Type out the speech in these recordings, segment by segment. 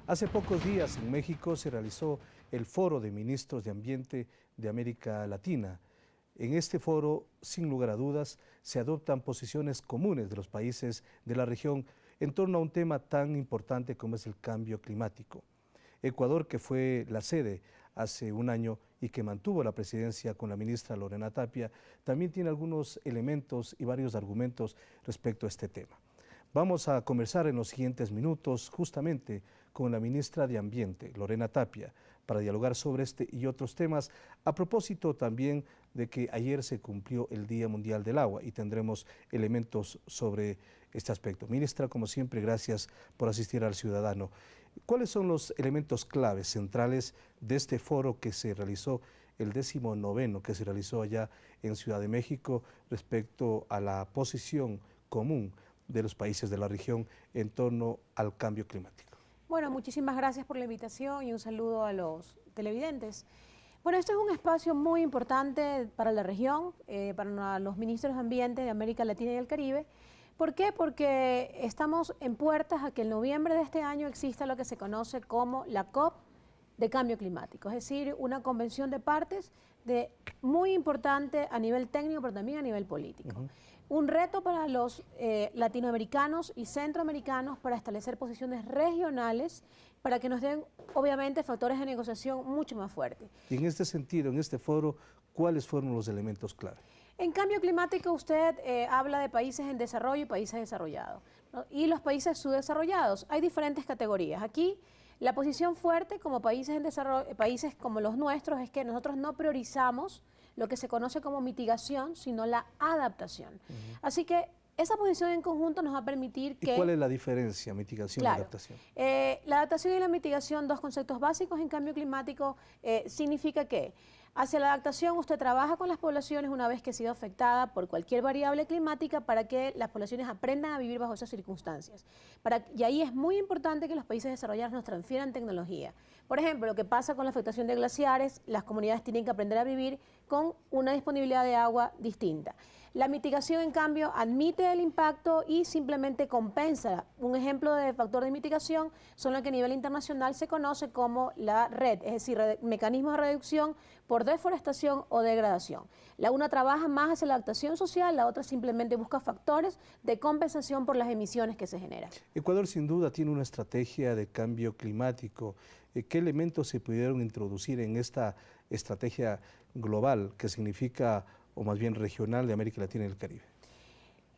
Hace pocos días en México se realizó el Foro de Ministros de Ambiente de América Latina. En este foro, sin lugar a dudas, se adoptan posiciones comunes de los países de la región en torno a un tema tan importante como es el cambio climático. Ecuador, que fue la sede hace un año y que mantuvo la presidencia con la ministra Lorena Tapia, también tiene algunos elementos y varios argumentos respecto a este tema. Vamos a conversar en los siguientes minutos justamente con la ministra de Ambiente, Lorena Tapia, para dialogar sobre este y otros temas, a propósito también de que ayer se cumplió el Día Mundial del Agua y tendremos elementos sobre este aspecto. Ministra, como siempre, gracias por asistir al Ciudadano. ¿Cuáles son los elementos claves, centrales de este foro que se realizó, el 19º que se realizó allá en Ciudad de México, respecto a la posición común de los países de la región en torno al cambio climático? Bueno, muchísimas gracias por la invitación y un saludo a los televidentes. Bueno, este es un espacio muy importante para la región, para los ministros de Ambiente de América Latina y el Caribe. ¿Por qué? Porque estamos en puertas a que en noviembre de este año exista lo que se conoce como la COP de cambio climático, es decir, una convención de partes muy importante a nivel técnico, pero también a nivel político. Un reto para los latinoamericanos y centroamericanos para establecer posiciones regionales para que nos den, obviamente, factores de negociación mucho más fuertes. Y en este sentido, en este foro, ¿cuáles fueron los elementos clave? En cambio climático usted habla de países en desarrollo y países desarrollados, ¿no? Y los países subdesarrollados. Hay diferentes categorías. Aquí la posición fuerte como países en desarrollo, países como los nuestros, es que nosotros no priorizamos lo que se conoce como mitigación, sino la adaptación. Así que esa posición en conjunto nos va a permitir que... ¿Y cuál es la diferencia, mitigación y adaptación? La adaptación y la mitigación, dos conceptos básicos en cambio climático, significa que hacia la adaptación usted trabaja con las poblaciones una vez que ha sido afectada por cualquier variable climática para que las poblaciones aprendan a vivir bajo esas circunstancias. Y ahí es muy importante que los países desarrollados nos transfieran tecnología. Por ejemplo, lo que pasa con la afectación de glaciares, las comunidades tienen que aprender a vivir con una disponibilidad de agua distinta. La mitigación, en cambio, admite el impacto y simplemente compensa. Un ejemplo de factor de mitigación son lo que a nivel internacional se conoce como la REDD, es decir, mecanismos de reducción por deforestación o degradación. La una trabaja más hacia la adaptación social, la otra simplemente busca factores de compensación por las emisiones que se generan. Ecuador sin duda tiene una estrategia de cambio climático. ¿Qué elementos se pudieron introducir en esta estrategia global que significa, o más bien regional, de América Latina y el Caribe?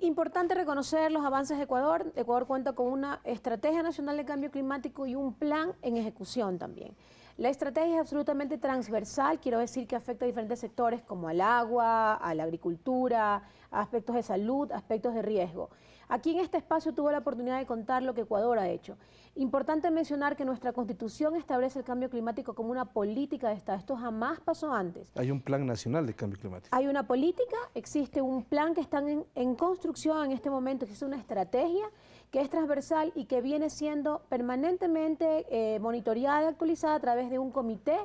Importante reconocer los avances de Ecuador. Ecuador cuenta con una estrategia nacional de cambio climático y un plan en ejecución también. La estrategia es absolutamente transversal, quiero decir que afecta a diferentes sectores como al agua, a la agricultura, a aspectos de salud, aspectos de riesgo. Aquí en este espacio tuve la oportunidad de contar lo que Ecuador ha hecho. Importante mencionar que nuestra Constitución establece el cambio climático como una política de Estado. Esto jamás pasó antes. Hay un plan nacional de cambio climático. Hay una política, existe un plan que está en construcción en este momento, existe una estrategia que es transversal y que viene siendo permanentemente monitoreada y actualizada a través de un comité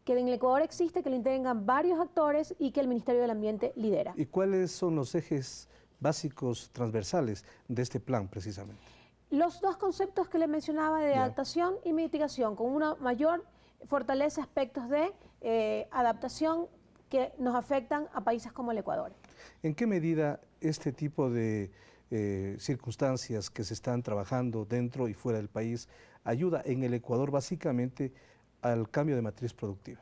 que en el Ecuador existe, que lo integran varios actores y que el Ministerio del Ambiente lidera. ¿Y cuáles son los ejes básicos transversales de este plan precisamente? Los dos conceptos que le mencionaba de adaptación y mitigación, con una mayor fortaleza aspectos de adaptación que nos afectan a países como el Ecuador. ¿En qué medida este tipo de circunstancias que se están trabajando dentro y fuera del país ayuda en el Ecuador básicamente al cambio de matriz productiva?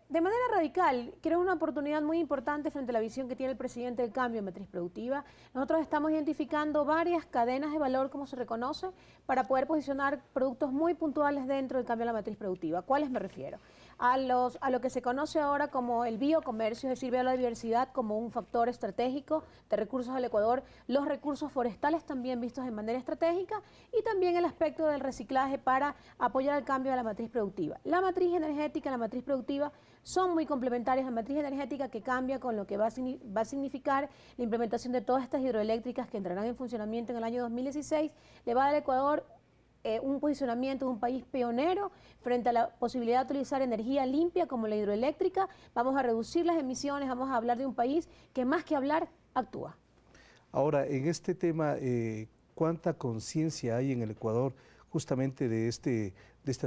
De manera radical, creo una oportunidad muy importante frente a la visión que tiene el presidente del cambio de matriz productiva. Nosotros estamos identificando varias cadenas de valor, como se reconoce, para poder posicionar productos muy puntuales dentro del cambio de la matriz productiva. ¿A cuáles me refiero? A lo que se conoce ahora como el biocomercio, es decir, veo la biodiversidad como un factor estratégico de recursos del Ecuador, los recursos forestales también vistos de manera estratégica y también el aspecto del reciclaje para apoyar el cambio de la matriz productiva. La matriz energética y la matriz productiva son muy complementarias. La matriz energética que cambia con lo que va a significar la implementación de todas estas hidroeléctricas que entrarán en funcionamiento en el año 2016, le va a dar al Ecuador un posicionamiento de un país pionero frente a la posibilidad de utilizar energía limpia como la hidroeléctrica. Vamos a reducir las emisiones, vamos a hablar de un país que más que hablar, actúa. Ahora, en este tema, ¿cuánta conciencia hay en el Ecuador justamente de este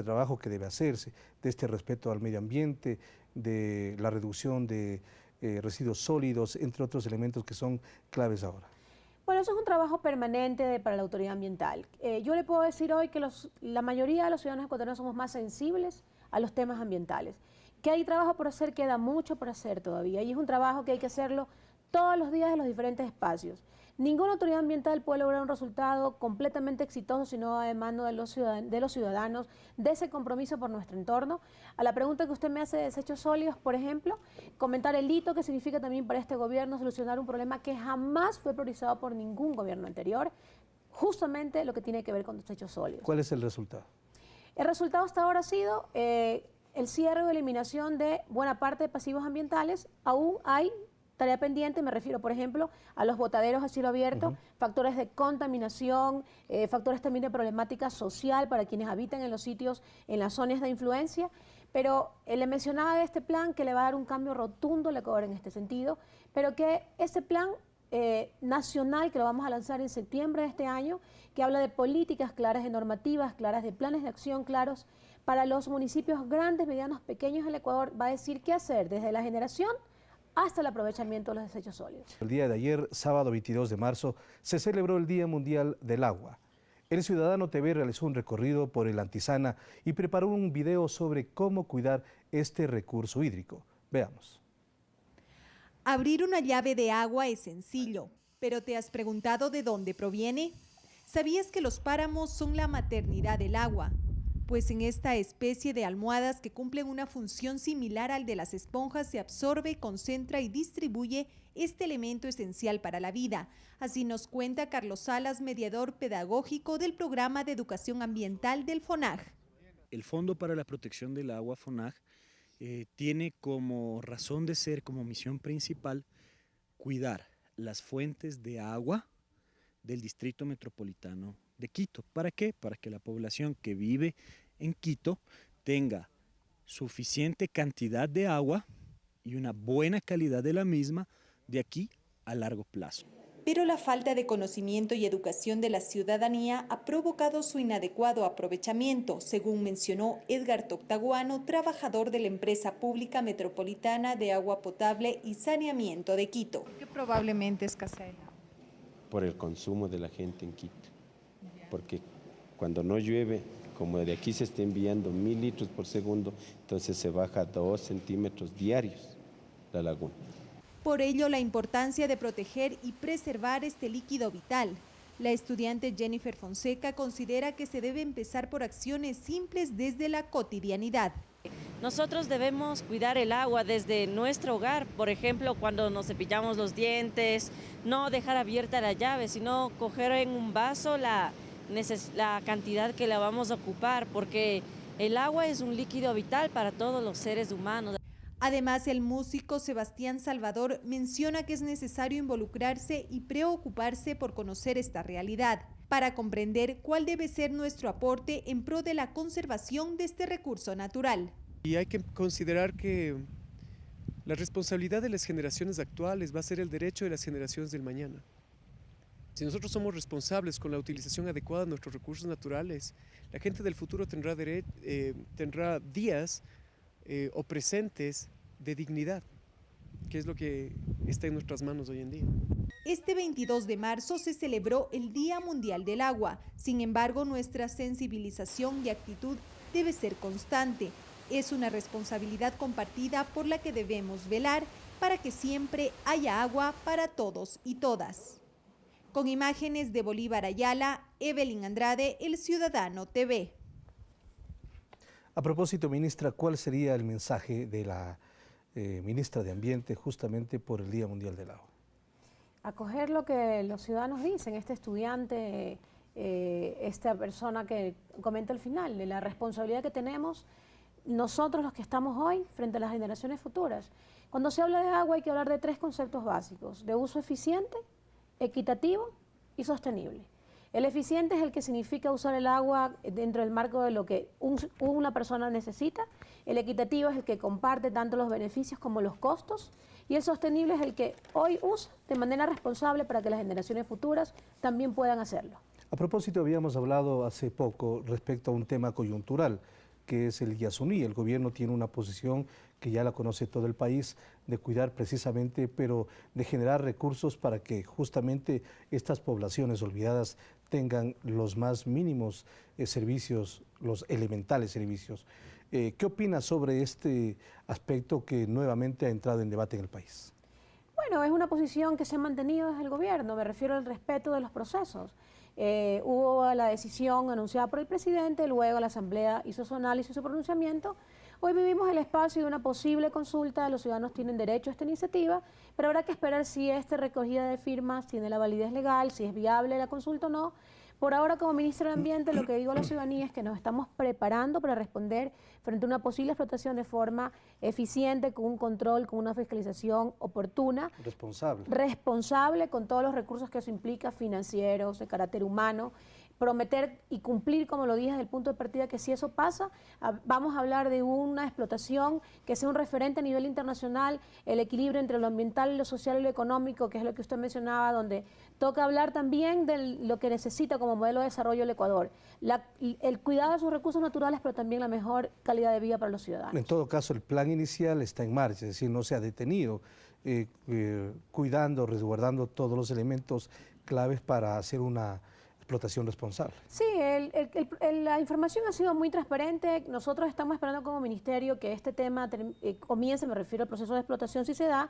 trabajo que debe hacerse, de este respeto al medio ambiente, de la reducción de residuos sólidos, entre otros elementos que son claves ahora? Bueno, eso es un trabajo permanente para la autoridad ambiental. Yo le puedo decir hoy que la mayoría de los ciudadanos ecuatorianos somos más sensibles a los temas ambientales. Que hay trabajo por hacer, queda mucho por hacer todavía, y es un trabajo que hay que hacerlo todos los días en los diferentes espacios. Ninguna autoridad ambiental puede lograr un resultado completamente exitoso si no va de mano de los ciudadanos, de ese compromiso por nuestro entorno. A la pregunta que usted me hace de desechos sólidos, por ejemplo, comentar el hito que significa también para este gobierno solucionar un problema que jamás fue priorizado por ningún gobierno anterior, justamente lo que tiene que ver con desechos sólidos. ¿Cuál es el resultado? El resultado hasta ahora ha sido el cierre o eliminación de buena parte de pasivos ambientales. Aún hay tarea pendiente, me refiero, por ejemplo, a los botaderos a cielo abierto, factores de contaminación, factores también de problemática social para quienes habitan en los sitios, en las zonas de influencia. Pero le mencionaba de este plan que le va a dar un cambio rotundo al Ecuador en este sentido, pero que ese plan nacional que lo vamos a lanzar en septiembre de este año, que habla de políticas claras, de normativas claras, de planes de acción claros para los municipios grandes, medianos, pequeños del Ecuador, va a decir qué hacer desde la generación hasta el aprovechamiento de los desechos sólidos. El día de ayer, sábado 22 de marzo, se celebró el Día Mundial del Agua. El Ciudadano TV realizó un recorrido por el Antizana y preparó un video sobre cómo cuidar este recurso hídrico. Veamos. Abrir una llave de agua es sencillo, pero ¿te has preguntado de dónde proviene? ¿Sabías que los páramos son la maternidad del agua? Pues en esta especie de almohadas que cumplen una función similar al de las esponjas se absorbe, concentra y distribuye este elemento esencial para la vida. Así nos cuenta Carlos Salas, mediador pedagógico del programa de educación ambiental del FONAG. El Fondo para la Protección del Agua, FONAG, tiene como razón de ser, como misión principal, cuidar las fuentes de agua del Distrito Metropolitano de Quito. ¿Para qué? Para que la población que vive en Quito tenga suficiente cantidad de agua y una buena calidad de la misma de aquí a largo plazo. Pero la falta de conocimiento y educación de la ciudadanía ha provocado su inadecuado aprovechamiento, según mencionó Edgar Toctaguano, trabajador de la empresa pública metropolitana de agua potable y saneamiento de Quito. ¿Por qué probablemente escasea el agua? Por el consumo de la gente en Quito, porque cuando no llueve, como de aquí se está enviando 1000 litros por segundo, entonces se baja 2 centímetros diarios la laguna. Por ello, la importancia de proteger y preservar este líquido vital. La estudiante Jennifer Fonseca considera que se debe empezar por acciones simples desde la cotidianidad. Nosotros debemos cuidar el agua desde nuestro hogar, por ejemplo, cuando nos cepillamos los dientes, no dejar abierta la llave, sino coger en un vaso la cantidad que la vamos a ocupar, porque el agua es un líquido vital para todos los seres humanos. Además, el músico Sebastián Salvador menciona que es necesario involucrarse y preocuparse por conocer esta realidad, para comprender cuál debe ser nuestro aporte en pro de la conservación de este recurso natural. Y hay que considerar que la responsabilidad de las generaciones actuales va a ser el derecho de las generaciones del mañana. Si nosotros somos responsables con la utilización adecuada de nuestros recursos naturales, la gente del futuro tendrá días o presentes de dignidad, que es lo que está en nuestras manos hoy en día. Este 22 de marzo se celebró el Día Mundial del Agua. Sin embargo, nuestra sensibilización y actitud debe ser constante. Es una responsabilidad compartida por la que debemos velar para que siempre haya agua para todos y todas. Con imágenes de Bolívar Ayala, Evelyn Andrade, El Ciudadano TV. A propósito, ministra, ¿cuál sería el mensaje de la ministra de Ambiente justamente por el Día Mundial del Agua? Acoger lo que los ciudadanos dicen, este estudiante, esta persona que comenta al final, de la responsabilidad que tenemos nosotros los que estamos hoy frente a las generaciones futuras. Cuando se habla de agua hay que hablar de 3 conceptos básicos: de uso eficiente, equitativo y sostenible. El eficiente es el que significa usar el agua dentro del marco de lo que una persona necesita. El equitativo es el que comparte tanto los beneficios como los costos. Y el sostenible es el que hoy usa de manera responsable para que las generaciones futuras también puedan hacerlo. A propósito, habíamos hablado hace poco respecto a un tema coyuntural, que es el Yasuní. El gobierno tiene una posición que ya la conoce todo el país, de cuidar precisamente, pero de generar recursos para que justamente estas poblaciones olvidadas tengan los más mínimos servicios, los elementales servicios. ¿Qué opinas sobre este aspecto que nuevamente ha entrado en debate en el país? Bueno, es una posición que se ha mantenido desde el gobierno, me refiero al respeto de los procesos. Hubo la decisión anunciada por el presidente, luego la Asamblea hizo su análisis y su pronunciamiento. Hoy vivimos el espacio de una posible consulta, los ciudadanos tienen derecho a esta iniciativa, pero habrá que esperar si esta recogida de firmas tiene la validez legal, si es viable la consulta o no. Por ahora, como ministra del Ambiente, lo que digo a la ciudadanía es que nos estamos preparando para responder frente a una posible explotación de forma eficiente, con un control, con una fiscalización oportuna. Responsable con todos los recursos que eso implica, financieros, de carácter humano. Prometer y cumplir, como lo dije desde el punto de partida, que si eso pasa, vamos a hablar de una explotación que sea un referente a nivel internacional, el equilibrio entre lo ambiental, lo social y lo económico, que es lo que usted mencionaba, donde toca hablar también de lo que necesita como modelo de desarrollo el Ecuador, el cuidado de sus recursos naturales, pero también la mejor calidad de vida para los ciudadanos. En todo caso, el plan inicial está en marcha, es decir, no se ha detenido, cuidando, resguardando todos los elementos claves para hacer una explotación responsable. Sí, la información ha sido muy transparente. Nosotros estamos esperando como ministerio que este tema comience, me refiero al proceso de explotación si se da,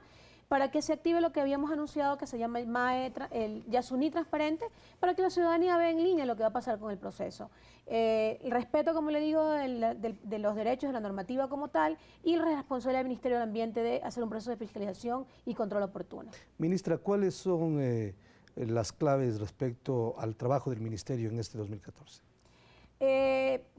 para que se active lo que habíamos anunciado que se llama el MAE, el Yasuní transparente, para que la ciudadanía vea en línea lo que va a pasar con el proceso. El respeto, como le digo, de los derechos, de la normativa como tal, y la responsabilidad del Ministerio del Ambiente de hacer un proceso de fiscalización y control oportuno. Ministra, ¿cuáles son las claves respecto al trabajo del Ministerio en este 2014?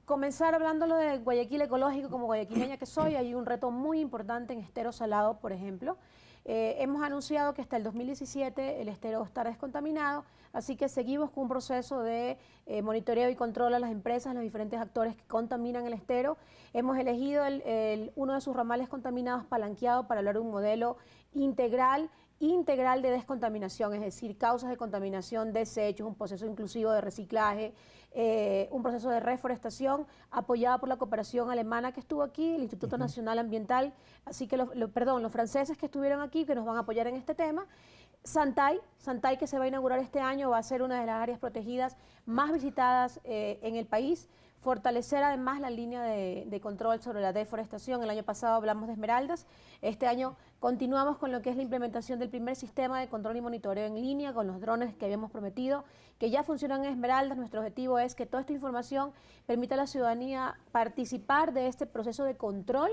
Comenzar hablándolo de Guayaquil ecológico, como guayaquileña que soy, hay un reto muy importante en Estero Salado, por ejemplo. Hemos anunciado que hasta el 2017 el estero estará descontaminado, así que seguimos con un proceso de monitoreo y control a las empresas, a los diferentes actores que contaminan el estero. Hemos elegido uno de sus ramales contaminados palanqueado para hablar de un modelo integral de descontaminación, es decir, causas de contaminación, desechos, un proceso inclusivo de reciclaje, un proceso de reforestación apoyado por la cooperación alemana que estuvo aquí, el Instituto Nacional Ambiental, así que los franceses que estuvieron aquí, que nos van a apoyar en este tema. Santay, que se va a inaugurar este año, va a ser una de las áreas protegidas más visitadas en el país. Fortalecer además la línea de control sobre la deforestación. El año pasado hablamos de Esmeraldas, este año continuamos con lo que es la implementación del primer sistema de control y monitoreo en línea con los drones que habíamos prometido, que ya funcionan en Esmeraldas. Nuestro objetivo es que toda esta información permita a la ciudadanía participar de este proceso de control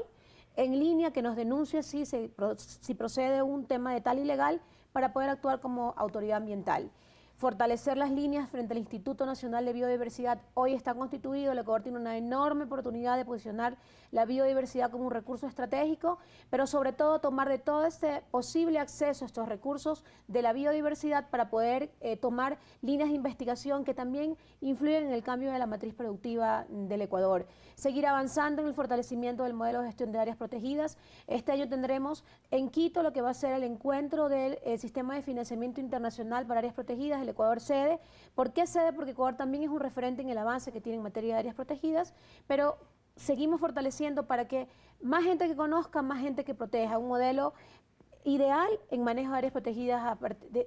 en línea, que nos denuncie si procede un tema de tal ilegal para poder actuar como autoridad ambiental. Fortalecer las líneas frente al Instituto Nacional de Biodiversidad. Hoy está constituido, el Ecuador tiene una enorme oportunidad de posicionar la biodiversidad como un recurso estratégico, pero sobre todo tomar de todo este posible acceso a estos recursos de la biodiversidad para poder tomar líneas de investigación que también influyen en el cambio de la matriz productiva del Ecuador. Seguir avanzando en el fortalecimiento del modelo de gestión de áreas protegidas. Este año tendremos en Quito lo que va a ser el encuentro del Sistema de Financiamiento Internacional para Áreas Protegidas. El Ecuador sede. ¿Por qué sede? Porque Ecuador también es un referente en el avance que tiene en materia de áreas protegidas, pero seguimos fortaleciendo para que más gente que conozca, más gente que proteja, un modelo ideal en manejo de áreas protegidas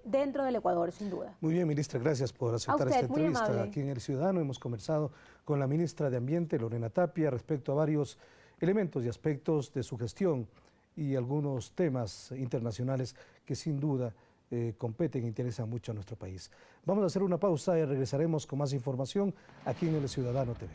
dentro del Ecuador, sin duda. Muy bien, ministra, gracias por aceptar esta entrevista. Amable. Aquí en El Ciudadano hemos conversado con la ministra de Ambiente, Lorena Tapia, respecto a varios elementos y aspectos de su gestión y algunos temas internacionales que sin duda competen e interesan mucho a nuestro país. Vamos a hacer una pausa y regresaremos con más información aquí en El Ciudadano TV.